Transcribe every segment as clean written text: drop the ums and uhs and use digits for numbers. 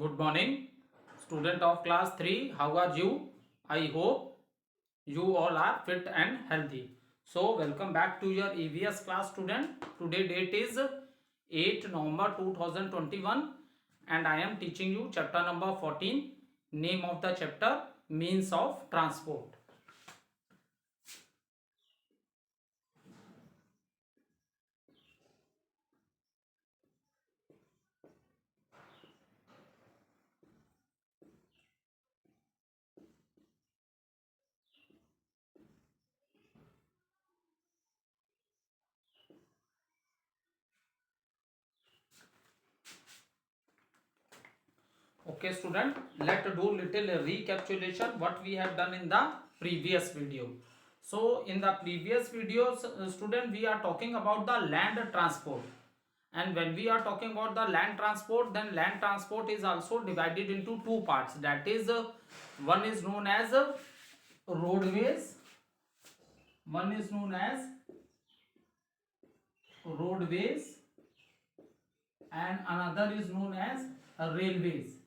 Good morning, student of class 3. How are you? I hope you all are fit and healthy. So, welcome back to your EVS class, student. Today date is 8 November 2021 and I am teaching you chapter number 14. Name of the chapter, means of transport. Okay, student, let's do little recapitulation what we have done in the previous video. So, in the previous videos, student, we are talking about the land transport. And when we are talking about the land transport, then land transport is also divided into two parts. That is, one is known as roadways. One is known as roadways, and another is known as railways.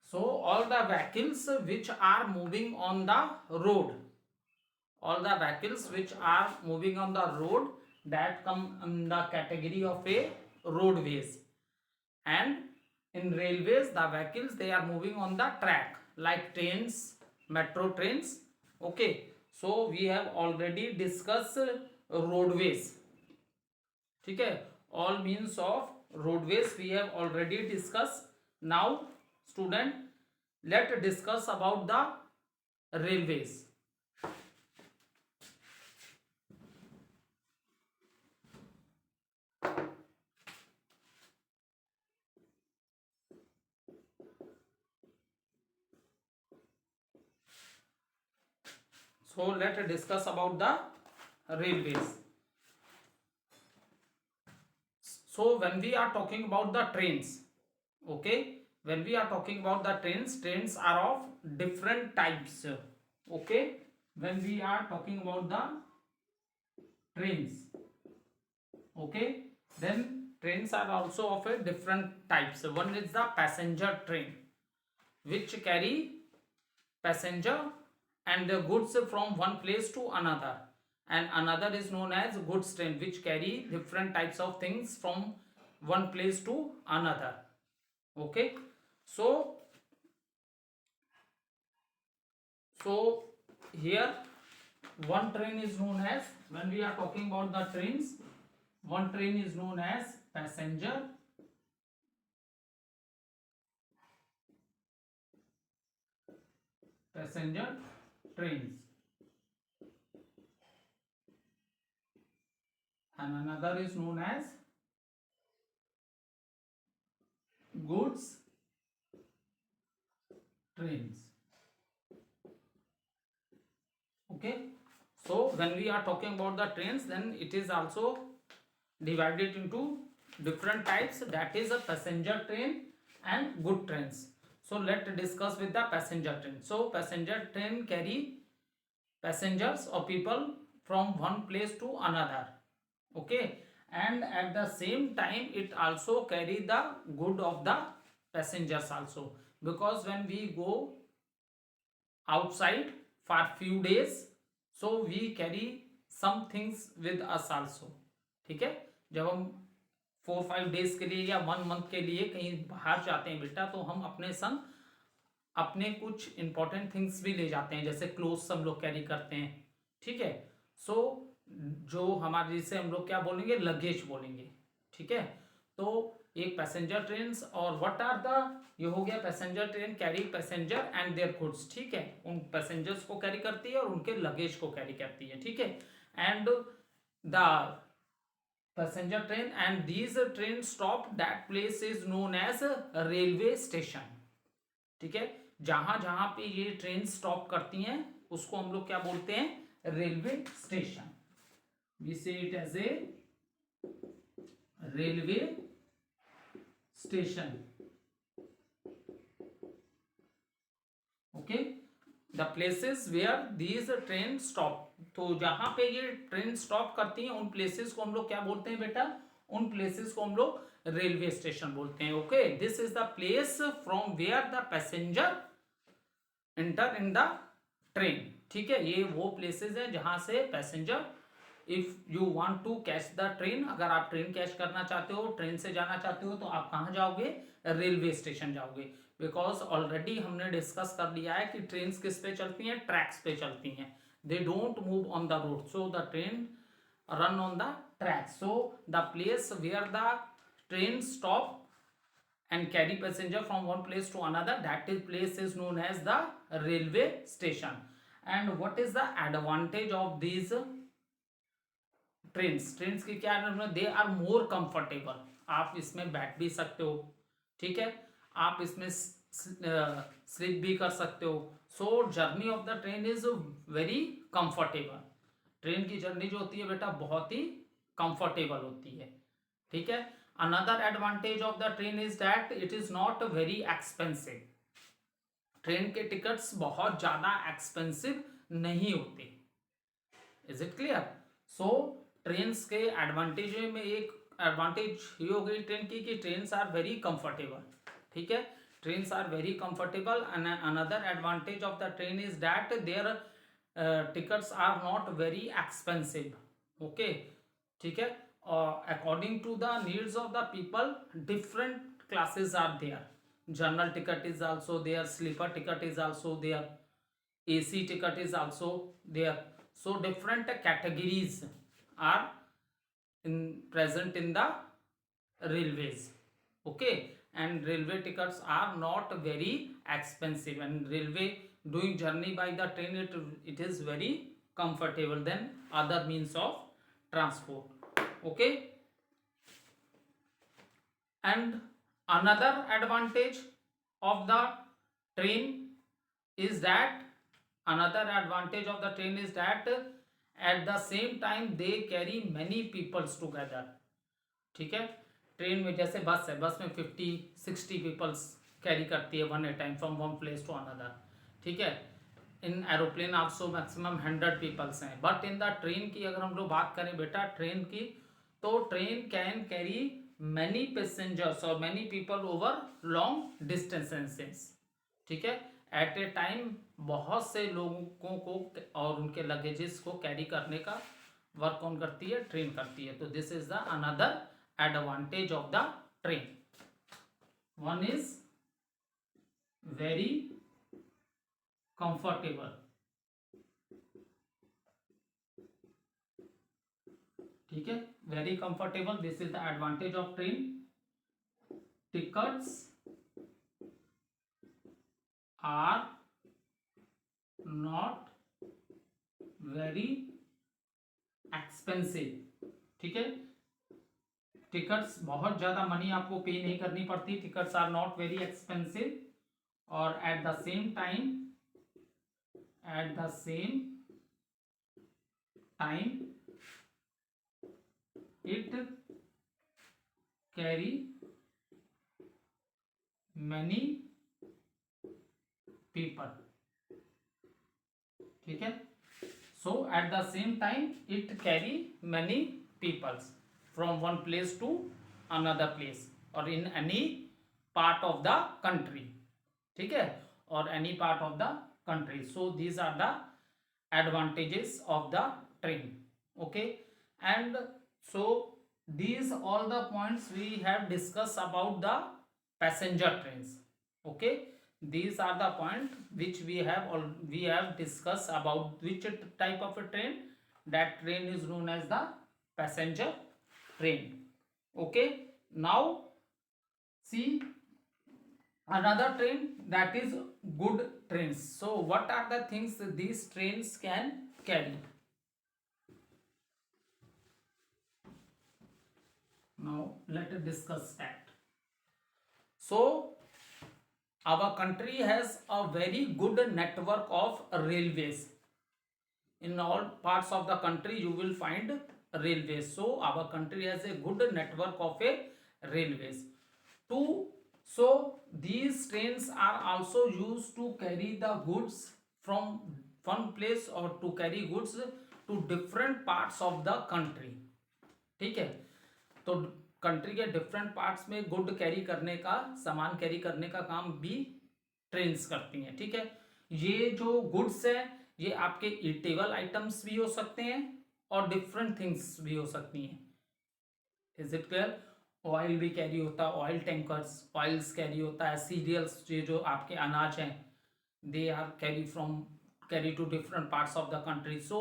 So all the vehicles which are moving on the road, that come in the category of a roadways. And in railways, the vehicles they are moving on the track like trains, metro trains. Okay, so we have already discussed roadways. ठीक है, all means of roadways we have already discussed. Now student, let's discuss about the railways. So let's discuss about the railways. So when we are talking about the trains, okay, when we are talking about the trains are of different types. Okay, when we are talking about the trains, okay, then trains are also of a different types. One is the passenger train, which carry passenger and the goods from one place to another, and another is known as goods train, which carry different types of things from one place to another. Okay, so here one train is known as, when we are talking about the trains, one train is known as passenger trains, and another is known as goods trains. Okay, so when we are talking about the trains, then it is also divided into different types, that is a passenger train and good trains. So let's discuss with the passenger train. So passenger train carry passengers or people from one place to another. Okay, and at the same time it also carry the good of the passengers also, because when we go outside for few days, so we carry some things with us also. ठीक है, जब हम 4-5 days के लिए या 1 month के लिए कहीं बाहर जाते हैं बेटा, तो हम अपने संग अपने कुछ इंपॉर्टेंट थिंग्स भी ले जाते हैं, जैसे क्लोथ्स हम लोग कैरी करते हैं. ठीक है, सो जो हमारे, जिसे हम लोग क्या बोलेंगे, लगेज बोलेंगे. ठीक है, तो एक पैसेंजर ट्रेन, और व्हाट आर द, ये हो गया passenger train carry passenger and their goods. ठीक है, उन पैसेंजर्स को कैरी करती है और उनके लगेज को कैरी करती है. ठीक है, and the passenger train and these train stop that place is known as railway station. ठीक है, जहां जहां पे ये ट्रेन स्टॉप करती हैं उसको हम लोग क्या बोलते हैं, railway station. We say it as a railway station. Okay, the places where these train stop, तो जहां पे ये ट्रेन स्टॉप करती हैं उन प्लेसेस को हम लोग क्या बोलते हैं बेटा, उन प्लेसेस को हम लोग रेलवे स्टेशन बोलते हैं. Okay, this is the place from where the passenger enter in the train. ठीक है, ये वो प्लेसेस हैं जहां से passenger, if you want to catch the train, अगर आप ट्रेन कैच करना चाहते हो, ट्रेन से जाना चाहते हो, तो आप कहाँ जाओगे? रेलवे स्टेशन जाओगे. बिकॉज ऑलरेडी हमने डिस्कस कर लिया है कि ट्रेन किस पे चलती हैं? ट्रैक्स पे चलती हैं. They don't move on the road, so the train run on the track. So the place where the train stop and carry passenger from one place to another, that is place is known as the railway station. And what is the advantage of these trains की क्या? They are more comfortable. आप इसमें बैठ भी सकते हो, ठीक है, आप इसमें स्लीप भी कर सकते हो. सो journey of the train is very comfortable. Train की जर्नी जो होती है बेटा बहुत ही कंफर्टेबल होती है. ठीक है. Another advantage of the train is that it is not very expensive. Train के टिकट्स बहुत ज्यादा एक्सपेंसिव नहीं होते. Is it clear? So trains के एडवांटेज में एक एडवांटेज ये हो गई ट्रेन की कि ट्रेन्स आर वेरी कंफर्टेबल. ठीक है, trains are very comfortable. And another advantage of the train is that their tickets are not very expensive. Okay, ठीक है. According to the needs of the people different classes are there. General ticket is also there, sleeper ticket is also there, AC ticket is also there. So different categories are present in the railways. Okay, and railway tickets are not very expensive, and railway doing journey by the train, it is very comfortable than other means of transport. Okay, and another advantage of the train is that at the same time they carry many peoples together. ठीक है, train में जैसे बस है, बस में 50-60 peoples carry करती है one a time from one place to another. ठीक है, in aeroplane also maximum 100 peoples हैं. बट इन द ट्रेन की अगर हम लोग बात करें बेटा ट्रेन की, तो train can carry many passengers और many people over long distances. ठीक है, एट ए टाइम बहुत से लोगों को और उनके लगेजेस को कैरी करने का वर्क कौन करती है? ट्रेन करती है. तो this is the another advantage of the train. One is very comfortable. ठीक है, very comfortable. This is the advantage of train. Tickets are not very expensive. ठीक है, टिकट्स बहुत ज़्यादा मनी आपको पे नहीं करनी पड़ती. Tickets are not very expensive. और at the same time it carry many people. ठीक है, so at the same time it carry many peoples from one place to another place or in any part of the country. ठीक है, or any part of the country. So these are the advantages of the train. Okay, and so these all the points we have discussed about the passenger trains. Okay, these are the point which we have discussed about which type of a train. That train is known as the passenger train. Okay, now see another train, that is good trains. So what are the things these trains can carry? Now let us discuss that. So our country has a very good network of railways. In all parts of the country you will find railways. So our country has a good network of a railways. So these trains are also used to carry the goods from one place or to carry goods to different parts of the country. ठीक है, तो country के different parts में good carry करने का, सामान carry करने का काम भी ट्रेन्स करती हैं। ठीक है, ये जो गुड्स है ये आपके ईटेबल आइटम्स भी हो सकते हैं और डिफरेंट थिंग्स भी हो सकती हैं। Is it clear? ऑयल भी कैरी होता है, ऑयल टैंकर्स, ऑयल्स कैरी होता है, सीरियल्स, ये जो आपके अनाज हैं they are carry to different parts of the country. So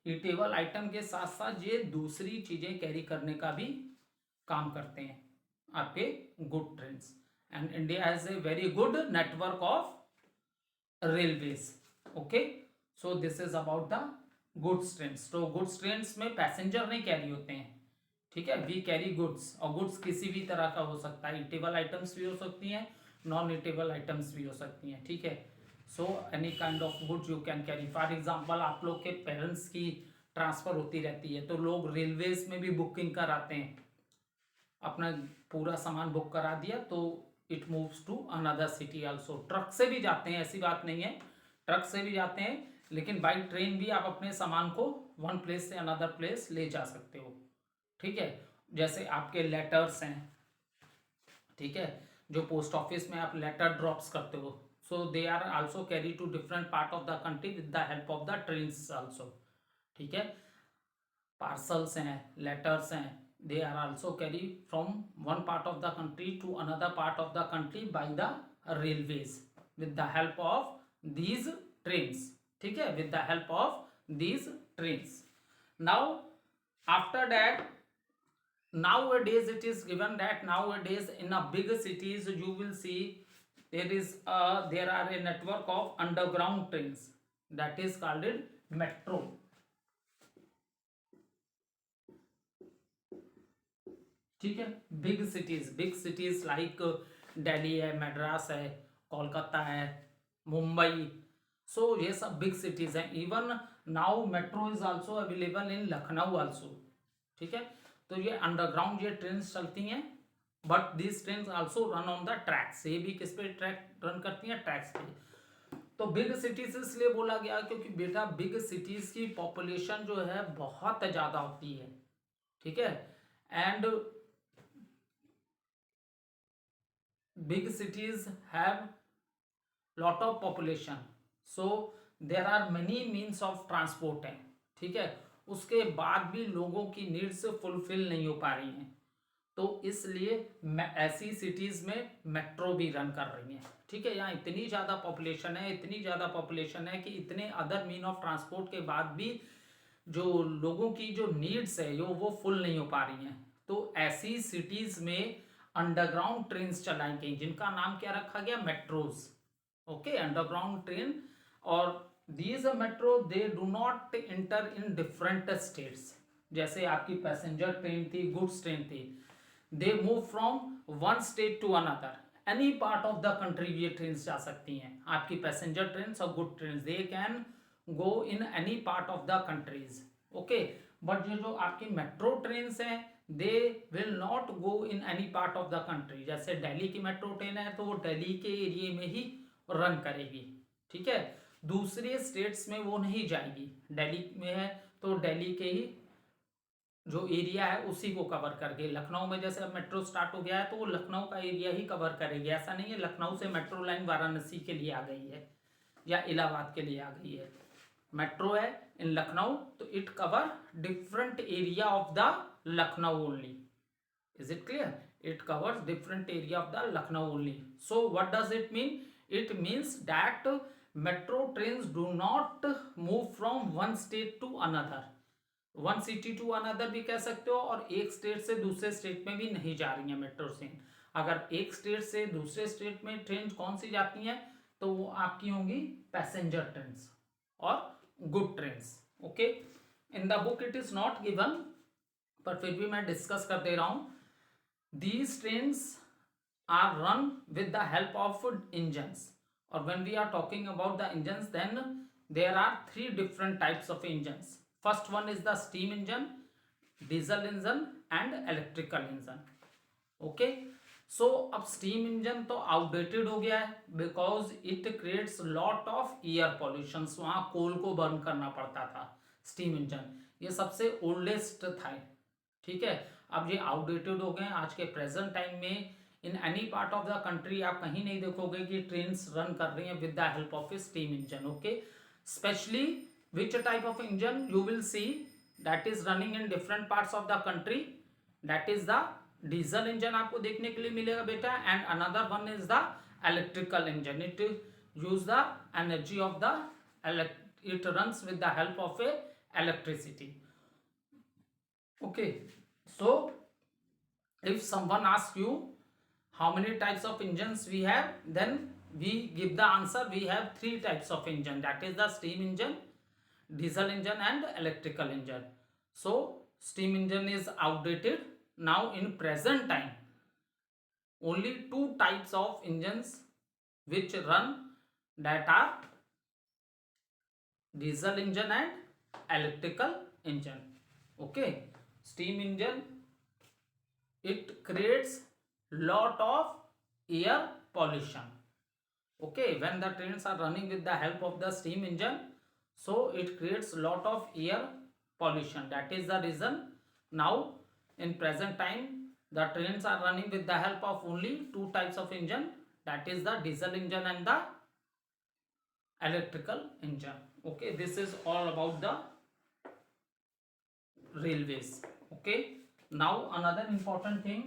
eatable item के साथ साथ ये दूसरी चीजें कैरी करने का भी काम करते हैं आपके good trains. And India has a very good network of railways. Okay, so this is about the goods trains. तो गुड्स ट्रेन्स में पैसेंजर नहीं कैरी होते हैं, ठीक है, वी कैरी गुड्स, और गुड्स किसी भी तरह का हो सकता है, ईटेबल आइटम्स भी हो सकती हैं, नॉन ईटेबल आइटम्स भी हो सकती हैं। ठीक है, so any kind of goods you can carry. For example आप लोग के पेरेंट्स की ट्रांसफर होती रहती है तो लोग रेलवेज में भी बुकिंग कराते हैं, अपना पूरा सामान बुक करा दिया तो it moves to another city also. Truck से भी जाते हैं, ऐसी बात नहीं है, ट्रक से भी जाते हैं, लेकिन बाई ट्रेन भी आप अपने सामान को वन प्लेस से अनदर प्लेस ले जा सकते हो। ठीक है, जैसे आपके लेटर्स हैं, ठीक है, जो पोस्ट ऑफिस में आप लेटर ड्रॉप्स करते हो, so they are also carry to different part of the country with the help of the trains also. ठीक है, पार्सल्स हैं, लेटर्स हैं, they are also carry from one part of the country to another part of the country by the railways with the help of these trains। ठीक है, with the help of these trains। now after that, nowadays it is given that nowadays in a big cities you will see there are a network of underground trains that is called metro। ठीक है, big cities like Delhi है, मद्रास है, कोलकाता है, मुंबई, सो ये सब big cities हैं। Even now metro is also available in Lucknow also. ठीक है, तो ये अंडरग्राउंड ये ट्रेन चलती हैं, but this train also run on the tracks. ये भी किस पे ट्रैक रन करती हैं? ट्रैक्स पे। तो बिग सिटीज इसलिए बोला गया क्योंकि बेटा बिग सिटीज की पॉपुलेशन जो है बहुत ज्यादा होती है। ठीक है, and big cities have lot of population, so there are many means of transport है। ठीक है, उसके बाद भी लोगों की नीड्स फुलफिल नहीं हो पा रही हैं, तो इसलिए ऐसी सिटीज में मेट्रो भी रन कर रही हैं। ठीक है, यहाँ इतनी ज़्यादा पॉपुलेशन है, इतनी ज़्यादा पॉपुलेशन है कि इतने अदर मीन ऑफ ट्रांसपोर्ट के बाद भी जो लोगों की जो नीड्स है वो फुल नहीं हो पा रही हैं, तो ऐसी सिटीज में अंडरग्राउंड ट्रेन चलाई गई जिनका नाम क्या रखा गया? मेट्रोज। ओके, अंडरग्राउंड ट्रेन, और these metro they do not inter in different states. जैसे आपकी पैसेंजर ट्रेन थी, गुड्स ट्रेन थी, they move from one state to another, any part of the country ये ट्रेन जा सकती हैं। आपकी पैसेंजर ट्रेन और good train they can go in any part of the countries. Okay, but ये जो आपकी मेट्रो ट्रेन हैं they will not go in any part of the country. जैसे दिल्ली की मेट्रो ट्रेन है तो वो दिल्ली के एरिया में ही रन करेगी। ठीक है, दूसरे स्टेट्स में वो नहीं जाएगी। दिल्ली में है तो दिल्ली के ही जो एरिया है उसी को कवर करके, लखनऊ में जैसे अब मेट्रो स्टार्ट हो गया है तो वो लखनऊ का एरिया ही कवर करेगी। ऐसा नहीं है लखनऊ से मेट्रो लाइन वाराणसी के लिए आ गई है या इलाहाबाद के लिए आ गई है। मेट्रो है इन लखनऊ तो it cover different area of the Lucknow only. Is it clear? It covers different area of the Lucknow only. So what does it mean? It means that metro trains do not move from one state to another, one city to another भी कह सकते हो, और एक state से दूसरे state में भी नहीं जा रही है मेट्रो ट्रेन। अगर एक स्टेट से दूसरे स्टेट में ट्रेन कौन सी जाती हैं तो वो आपकी होंगी पैसेंजर ट्रेन और good trains. Okay, in the book it is not given, पर फिर भी मैं डिस्कस कर दे रहा हूं। These trains are run with the help of engines, और when we are talking about the engines then there are three different types of engines. First one is the steam engine, diesel engine and electrical engine. Okay, so अब steam engine तो outdated हो गया है because it creates lot of air pollution. वहां कोल को burn करना पड़ता था। स्टीम इंजन ये सबसे ओल्डेस्ट था। ठीक है, अब ये आउटडेटेड हो गए आज के प्रेजेंट टाइम में। इन any part of the country आप कहीं नहीं देखोगे कि ट्रेन्स रन कर रही हैं with the help of A steam engine. Okay, specially which type of engine you will see that is running in different parts of the country, that is the diesel engine आपको देखने के लिए मिलेगा बेटा, and another one is the electrical engine. It use the energy of the it runs with the help of a electricity. Okay, so if someone asks you how many types of engines we have, then we give the answer we have 3 types of engine, that is the steam engine, diesel engine and electrical engine. So steam engine is outdated. Now in present time only 2 types of engines which run, that are diesel engine and electrical engine. Okay, steam engine, it creates lot of air pollution. Okay, when the trains are running with the help of the steam engine, so it creates lot of air pollution. That is the reason now in present time the trains are running with the help of only 2 types of engine, that is the diesel engine and the electrical engine. Okay, this is all about the railways. Okay, now another important thing,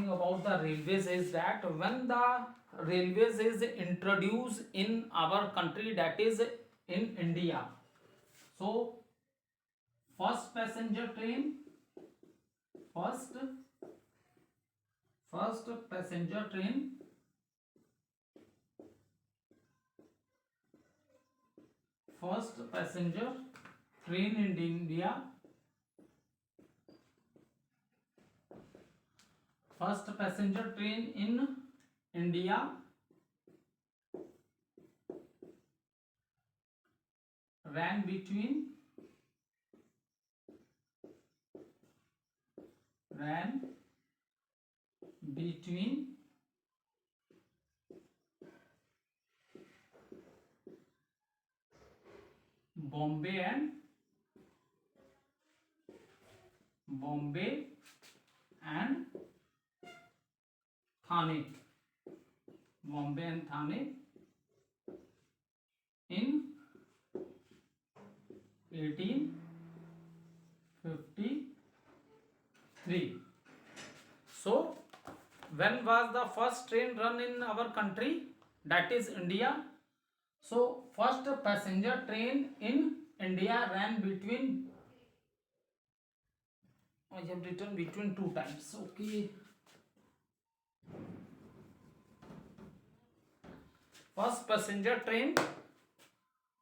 about the railways is that when the railways is introduced in our country, that is in India, so first passenger train first passenger train in India, first passenger train in India ran between Bombay and Thane, in 1853. So when was the first train run in our country, that is India? So first passenger train in India ran between, I have written between 2 times. Okay, first passenger train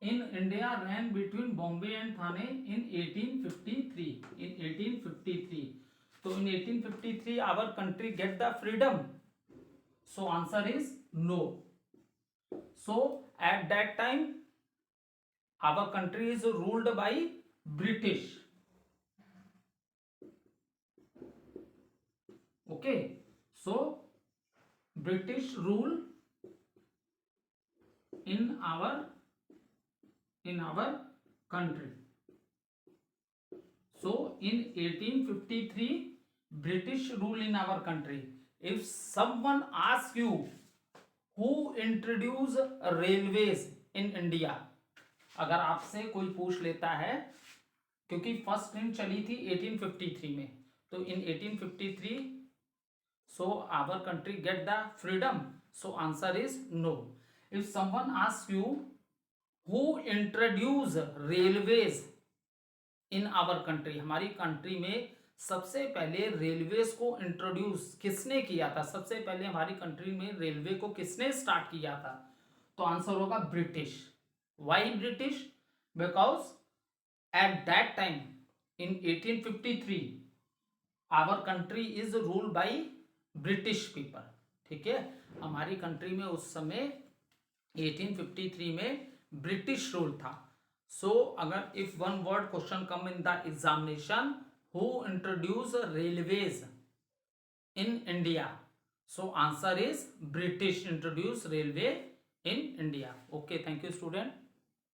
in India ran between Bombay and Thane in 1853. So in 1853 our country get the freedom. So answer is no. So at that time our country is ruled by British. Okay, so British rule in our country. So in 1853 British rule in our country. If someone asks you who introduced railways in India, अगर आपसे कोई पूछ लेता है, क्योंकि first train चली थी 1853 में, तो in 1853 so our country get the freedom. So answer is no. If someone asks you who introduced railways in our country, हमारी कंट्री में सबसे पहले रेलवेज को इंट्रोड्यूस किसने किया था, सबसे पहले हमारी कंट्री में रेलवे को किसने स्टार्ट किया था, तो आंसर होगा British. Why British? Because at that time in 1853 our country is ruled by British people. ठीक है, हमारी कंट्री में उस समय 1853 में ब्रिटिश रूल था. सो अगर if one word question come in the examination, who introduce railways in India, So answer is British introduced railway in India. Okay, thank you student.